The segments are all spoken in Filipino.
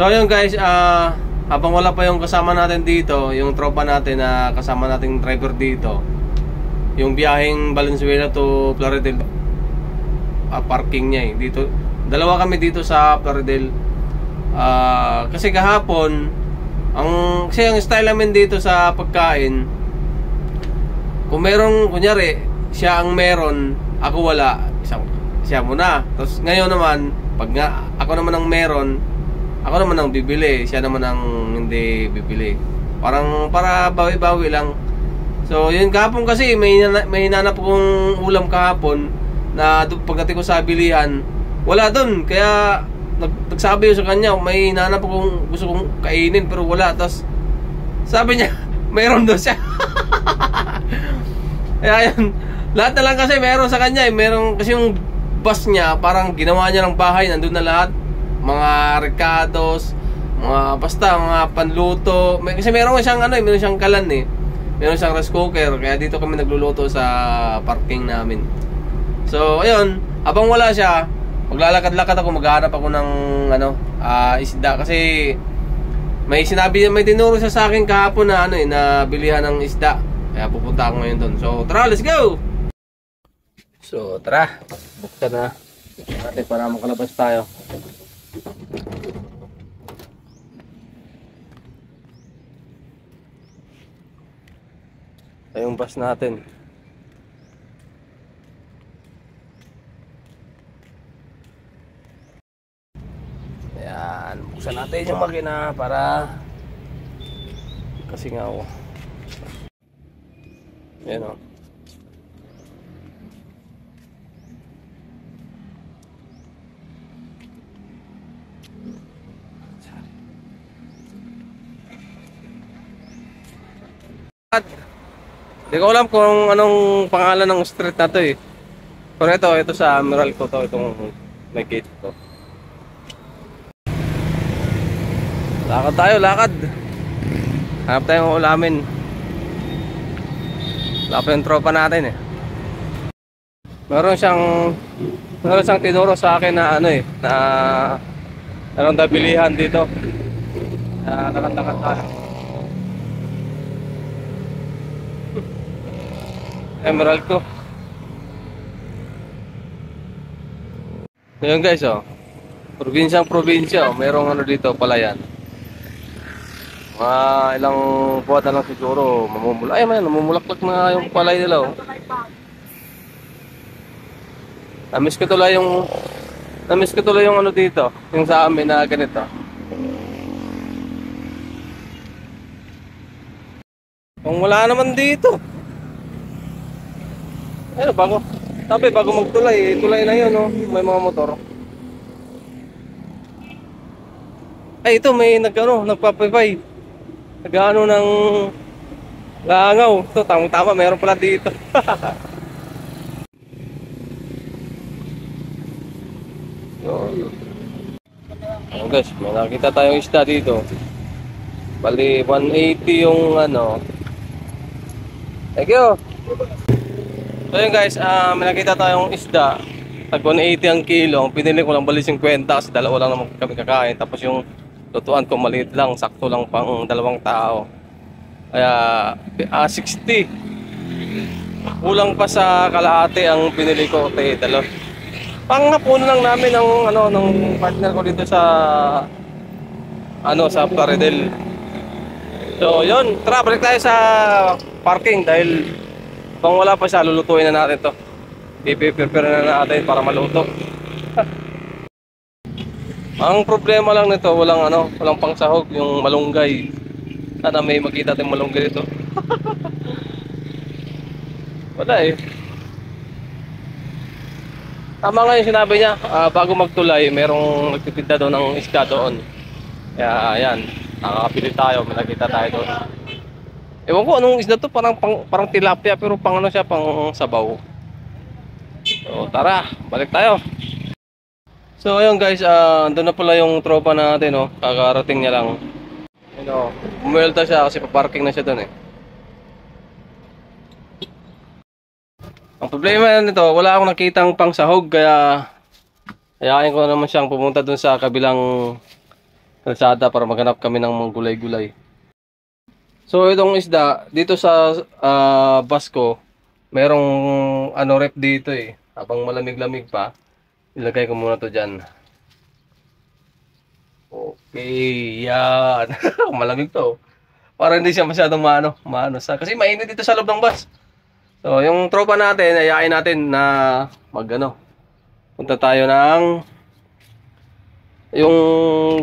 So ayun guys, habang wala pa yung kasama natin dito, yung tropa natin na kasama nating driver dito, yung biyaheng Valenzuela to Plaridel, parking niya dito. Dalawa kami dito sa Plaridel. Kasi kahapon, kasi ang style namin dito sa pagkain, kung merong, kunyari, siya ang meron, ako wala, siya muna. Tapos ngayon naman, pag nga, ako naman ang meron, ako naman ang bibili, siya naman ang hindi bibili. Parang para bawi-bawi lang. So yun, kahapon kasi may hinanap kong ulam kahapon na pagdating ko sa bilihan, wala dun. Kaya nagsabi ko sa kanya, may hinanap akong gusto kong kainin pero wala. Tapos sabi niya, mayroon doon siya. Kaya yun, lahat na lang kasi meron sa kanya meron kasi yung bus niya, parang ginawa niya ng bahay, nandun na lahat. Mga recados, basta mga panluto. Kasi meron siyang meron siyang kalan meron siyang rice cooker. Kaya dito kami nagluluto sa parking namin. So ayun, habang wala siya, maglalakad-lakad ako, maghahanap ako ng isda. Kasi may tinuro siya sa akin kahapon na na bilihan ng isda. Kaya pupunta ako ngayon doon. So tara, let's go! So tara, buksan na natin para makalabas tayo. Ito yung bus natin. Ayan, buksan natin yung makina para kasi nga ayan o. Hindi ko alam kung anong pangalan ng street na to Pero ito sa Meralco to, itong may gate to. Lakad tayo, lakad. Hanap tayong ulamin. Wala pa yung tropa natin Meron siyang tinuro sa akin na na anong dabilihan dito. Lakad-lakad tayo. Emerald ko. Ngayon guys probinsya merong dito palayan. Ilang buwan na lang siguro namumulaklak na yung palay nila Namiss ko tuloy yung dito, yung sa amin na ganito. Kung wala naman dito. Bago magtulay, tulay na yun may mga motor. Ito may nagpapipay. Nagano ng langaw. Ito, tama meron pala dito. Guys, may nakita tayong isda dito. Bali 180 yung Thank you. So yun guys, may nakita tayong isda. Tag 180 ang kilo. Ang pinili ko lang bali 50 kasi dalawa lang naman kami kakain. Tapos yung lutuan ko maliit lang, sakto lang pang 2 tao. Kaya 60. Kulang pa sa kalahati ang pinili ko. Panghapunan lang namin ng partner ko dito sa sa Plaridel. So yun, tara balik tayo sa parking dahil kung wala pa siya, lulutuin na natin to. I-prepare na natin para maluto. Ang problema lang nito, walang pangsahog, yung malunggay. Sana may makita tayong malunggay dito. Wala Tama nga yung sinabi niya, bago magtulay, merong nagtitinda doon ng isda doon. Kaya ayan, nakakabili tayo, may nakita tayo doon. Ewan ko anong isda to, parang tilapia pero pang sabaw. So tara, balik tayo. So ayun guys, andun na pala yung tropa natin kakarating niya lang. Bumuelta siya kasi paparking na siya doon Ang problema nito, wala akong nakitang pangsahog kaya ayain ko naman siyang pumunta doon sa kabilang kalsada para maghanap kami ng mga gulay-gulay. So itong isda dito sa Basco, merong ano rep dito eh. Habang malamig-lamig pa, ilagay ko muna to diyan. Okay, yan. Malamig to. Para hindi siya masyadong maano sa kasi mainit dito sa loob ng bus. So yung tropa natin, ayain natin na punta tayo ng yung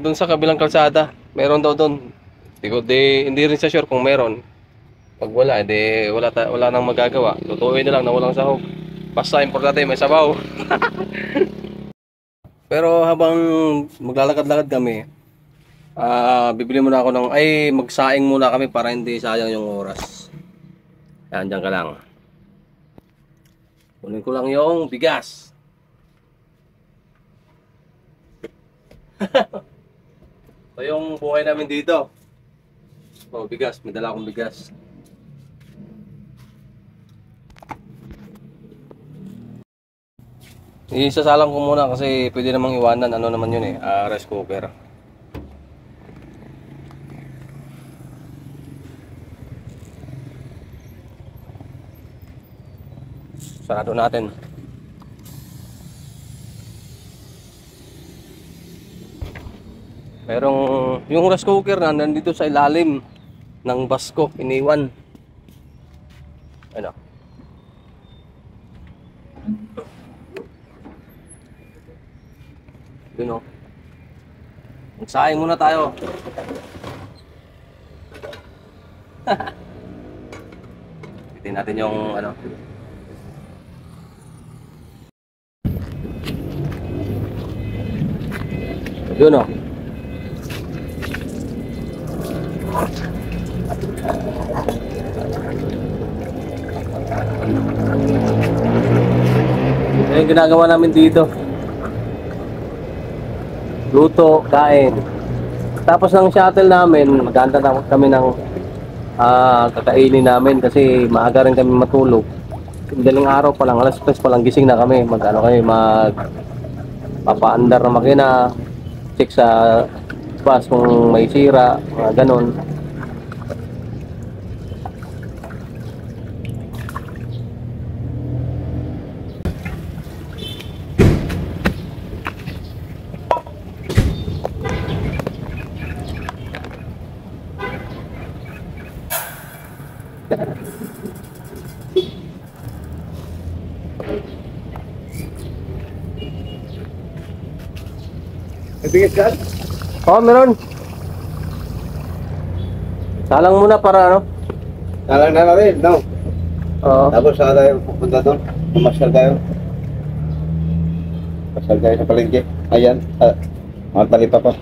dun sa kabilang kalsada. Meron daw doon. Hindi rin siya sure kung meron. Pag wala, wala nang magagawa. Lutuin na lang na walang sahog. Basta importante may sabaw. Pero habang maglalakad-lakad kami, bibili muna ako magsaing muna kami para hindi sayang yung oras. Yan, dyan ka lang. Kunin ko lang yung bigas. So yung buhay namin dito. Oh, bigas, may dala akong bigas. Isasalang ko muna kasi pwede namang iwanan, ano naman yun eh, rice cooker. Sarado natin. Yung rice cooker nandito sa ilalim ng Basco, iniwan. Ano? Yun o. Magsaing muna tayo. Titin natin yung yun o. Yung ginagawa namin dito, luto, kain. Tapos ng shuttle namin, maganda na kami ng kakainin namin kasi maaga rin kami matulog. Daling araw pa lang, alas 3 pa lang gising na kami. Papaandar na makina, check sa bus kung may sira, mga ganon. Bigas ka? Oh, meron. Salang muna para Salang na namin, no? Oo. Tapos saan tayo pupunta doon? Pumasyal tayo. Pasyal tayo sa palengke. Ayan, mga talipa pa.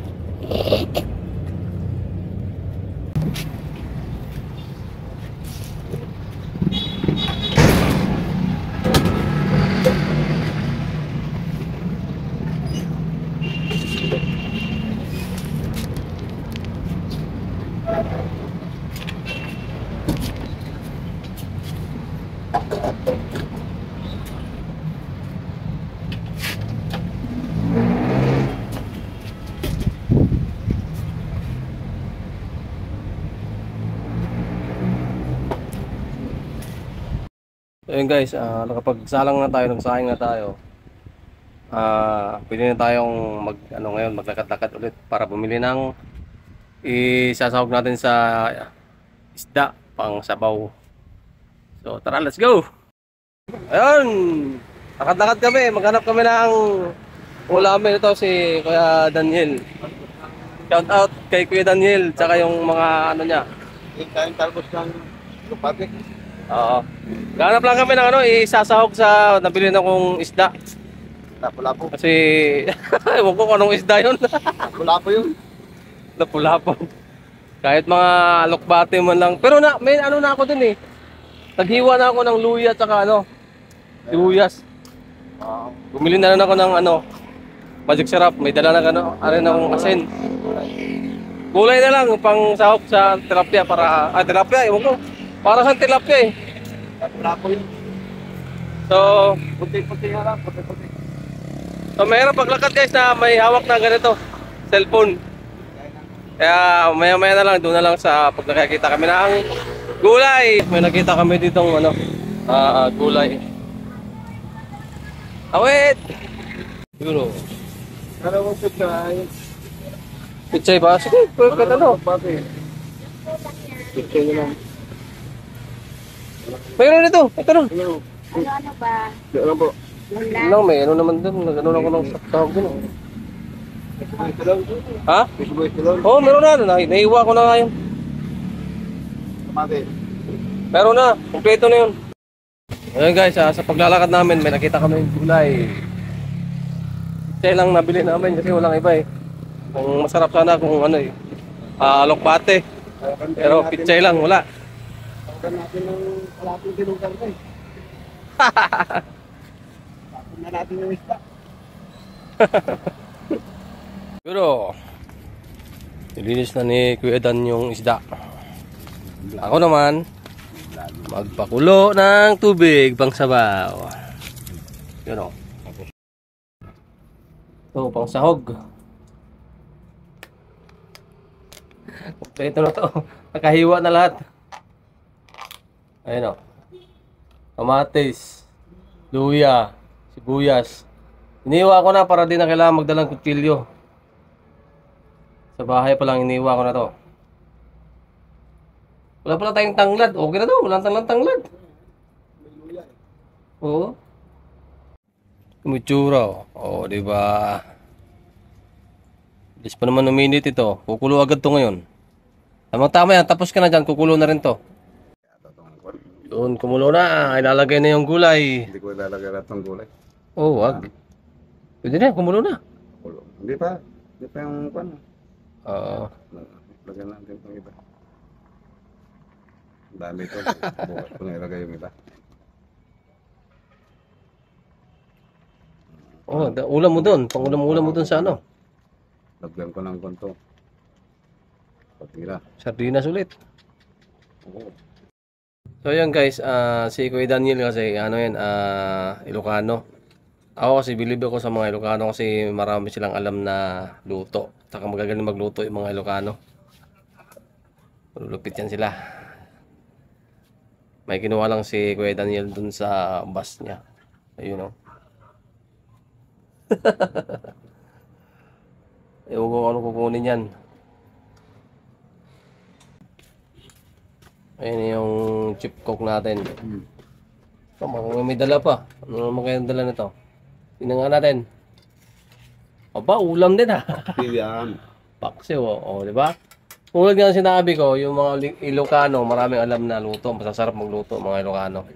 Ayun guys, nakapagsalang na tayo, nagsaing na tayo. Pwede na tayong ngayon maglakad-lakad ulit para bumili ng isasahog natin sa isda pang sabaw. So tara, let's go. Ayun, lakad-lakad kami, maghanap kami ng ulamin. Ito si Kuya Daniel. Shout out kay Kuya Daniel, tsaka yung mga niya. Kain talbos ng lupate. Oo. Ganap lang kami ng isasahog sa nabili na kong isda. Lapo-lapo. Kasi ewan ko kung anong isda yun. Lapo-lapo yun. Lapu-lapo. Kahit mga lokbate man lang. Pero may na ako dun eh. Naghiwa na ako ng luya at saka sibuyas. Bumili na rin ako ng magic syrup. May dala na akong asin. Gulay na lang pang sahog sa tilapia para tilapia, ewan ko. Para sa tilapia eh. Lapo yun. So, Puti-puti nga lang, puti-puti. mayroon paglakad guys na may hawak na ganito, cellphone. Kaya maya-maya na lang, doon na lang sa pag nakikita kami ng gulay. May nakita kami ditong ano, gulay. Awit! Yun o. Ano mo pichay? Pichay ba? Sige, perfect ano. Pichay na lang. Mayroon dito, ito na. Ano ba? Ano po? Lang, may ano naman dun. Nag-ano lang ko ng tawag dun. Ha? Oo, meron na. Naiwa ko na nga yun. Kamate. Meron na. Kompleto na yun. Ayun guys, sa paglalakad namin, may nakita kami yung gulay. Pichay lang nabili namin kasi walang iba eh. Kung masarap sana kung ano eh. Alokbate. Pero pichay lang, wala. Tawagin natin ng kalating sinugan ko eh. Tapos na natin yung isda. Pero nilinis na ni Kuya Dan yung isda. Ako naman magpakulo ng tubig pang sabaw. Yun o. Ito pang sahog. Ito na to. Nakahiwa na lahat. Ayun o. Kamatis, luya, sibuyas. Iniwa ko na para di na kailangan magdalang kutsilyo. Sa bahay pa lang iniwa ko na to. Wala pala tayong tanglad. Okay na to. Walang tanglad. Oo. Kumitsura. Oo, diba? Bilis pa naman uminit ito. Kukulo agad to ngayon. Tama yan. Tapos ka na dyan. Kukulo na rin to. Doon, kumulo na. Ilalagay na yung gulay. Hindi ko ilalagay lahat ng gulay. Oo, wag. Pwede na. Kumulo na. Hindi pa. Hindi pa yung pan. Lagyan natin itong iba. Ang dami ito. Bukas ko na ilagay yung iba. Oh, ulam mo doon. Pangulam-ulam mo doon sa ano? Lagyan ko ng konto. Patira. Sardinas ulit. Oo. So yun guys, si Kuya Daniel kasi ano yan, Ilocano. Ako kasi believe ako sa mga Ilocano kasi marami silang alam na luto. Saka magagaling magluto yung mga Ilocano. Lulupit yan sila. May kinuha lang si Kuya Daniel dun sa bus niya. Ayun o. Ewan ko ano kukunin yan. Ayun yung chip coke natin. May dala pa. Ano naman kaya dala nito? Tingnan nga natin. Aba, ulam din ha. Pilihan. Paksiw, o, di ba? Tulad nga sinabi ko, yung mga Ilocano, maraming alam na luto. Masasarap magluto mga Ilocano.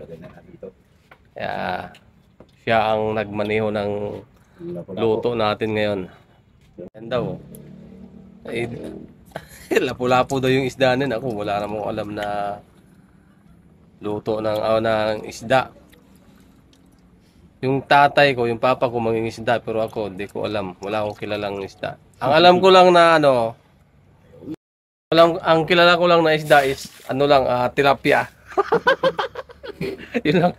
Kaya, siya ang nagmaneho ng luto natin ngayon. Yan daw. Ay, lapu-lapu daw yung isda nin. Ako, wala namang alam na luto ng isda. Yung tatay ko, yung papa ko mangingisda, pero ako, hindi ko alam. Wala akong kilalang isda. Ang alam ko lang na ano, ang kilala ko lang na isda is, ano lang, tilapia. Yun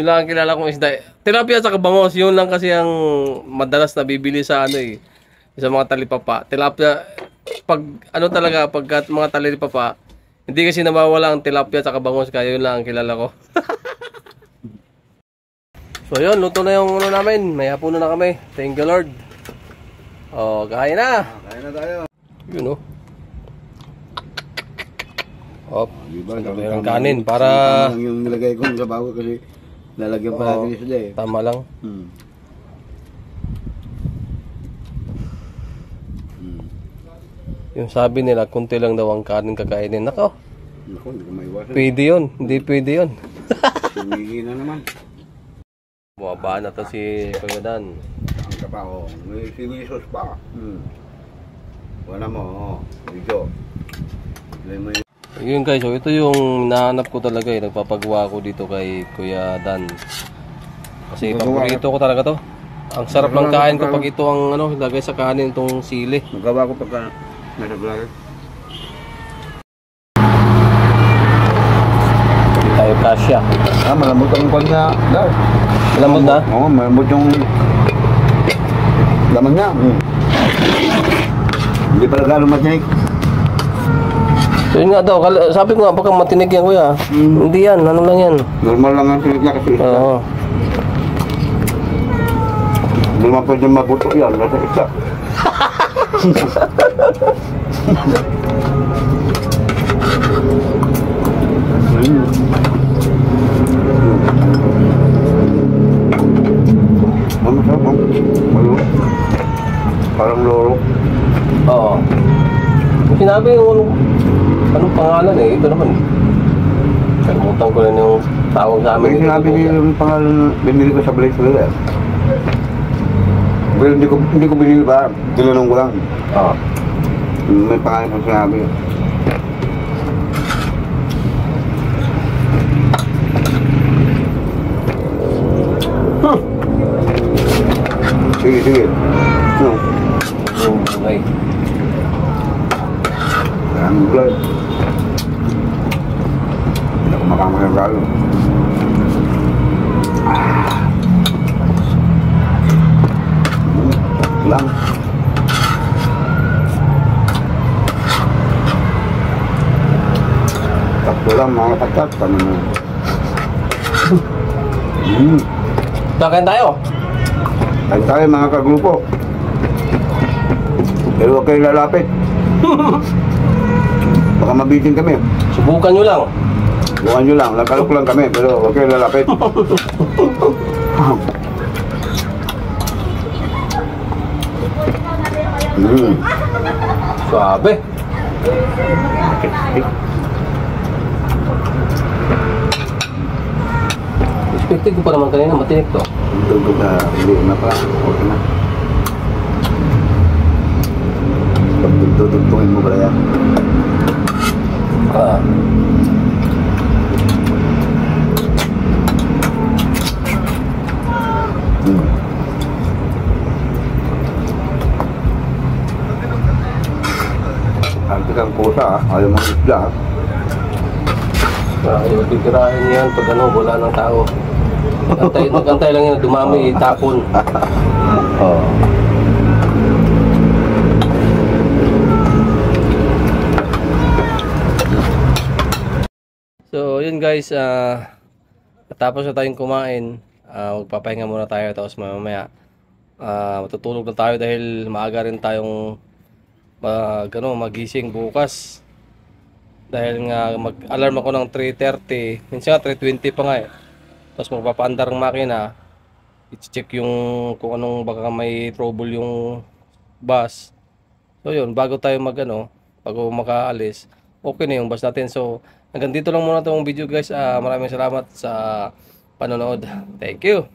lang ang kilala kong isda. Tilapia sa kabangos, yun lang kasi ang madalas na bibili sa ano eh, sa mga talipapa. Tilapia, pag ano talaga, pagkat mga talipapa, hindi kasi nawawala ang tilapia sa kabangos, kaya yun lang ang kilala ko. So yun, luto na yung ano namin. May hapon na kami. Thank you Lord. Oh, kain na. Kain na tayo. Yun oh. Hop. Diba? Yung kanin para Yung nilagay ko sa bago kasi lalagyan pa natin sila eh. tama lang. Yung sabi nila, kunti lang daw ang kanin kakainin. Nako. Naku, hindi ko maiwasan. Pwede yun. Hindi pwede yun. Sumigi na naman. Bumaba na to si Kuya Dan. Ang kapaho. May silisos pa. Wala mo. Medyo. Yun guys, so ito yung nahanap ko talaga eh. Nagpapagawa ko dito kay Kuya Dan. Kasi paborito ko talaga to. Ang sarap ng kain ko pag ito ang ano, ilagay sa kanin itong sili. Magawa ko pagka nasa vlog. Hindi tayo kasya. Malambot ang kwan niya. Malambot na? Oo, malambot yung laman niya. Hindi pala gano'ng matinik. Yun nga daw, sabi ko nga, baka matinig yan kuya. Hindi yan, ano lang yan. Normal lang ang sinig niya kasi isa. Oo. Hindi naman pwede mabuto yan kasi isa. Masarap. Parang loro. Oo. Sinabi yung anong pangalan eh, ito naman. Kalimutan ko na yung tawag sa amin. May sinabi niya yung pangalan na binili ko sa Blaze Grill. Pero hindi ko binili ba? Tinanong ko lang. Oo. May pangalan ko sinabi. Sige. No. Yung bungay. Ang gulay. Hindi ako makamakang lalo. Lang. Takto lang mga katat. Kami na. Kakain tayo. Ay tayo mga kagrupo. Pero huwag kayo lalapit. Baka mabitin kami. Subukan nyo lang. Bukan nyo lang, lakalok lang kami. Pero huwag kayo lalapit. Suabe. Expected ko pa naman kanina matinik to. Tugod na, hindi na pa. Okay na. Pag tutugtungin mo pala yan. Ah. Antik ang pusa ah. Ayaw mga isla ah. Yung titirahin yan pag ano, wala ng tao. Nagantay lang yan, dumami, itapon. Oo. So yun guys, tapos na tayong kumain, magpapahinga muna tayo tapos mamaya matutulog na tayo dahil maaga rin tayong magising bukas. Dahil nga mag-alarm ako ng 3:30, minsan nga 3:20 pa nga eh. Tapos magpapaandar ng makina, i-check yung kung anong baka may trouble yung bus. So yun, bago tayo bago makaalis, okay na yung bus natin. So hanggang dito lang muna itong video guys. Maraming salamat sa panonood. Thank you.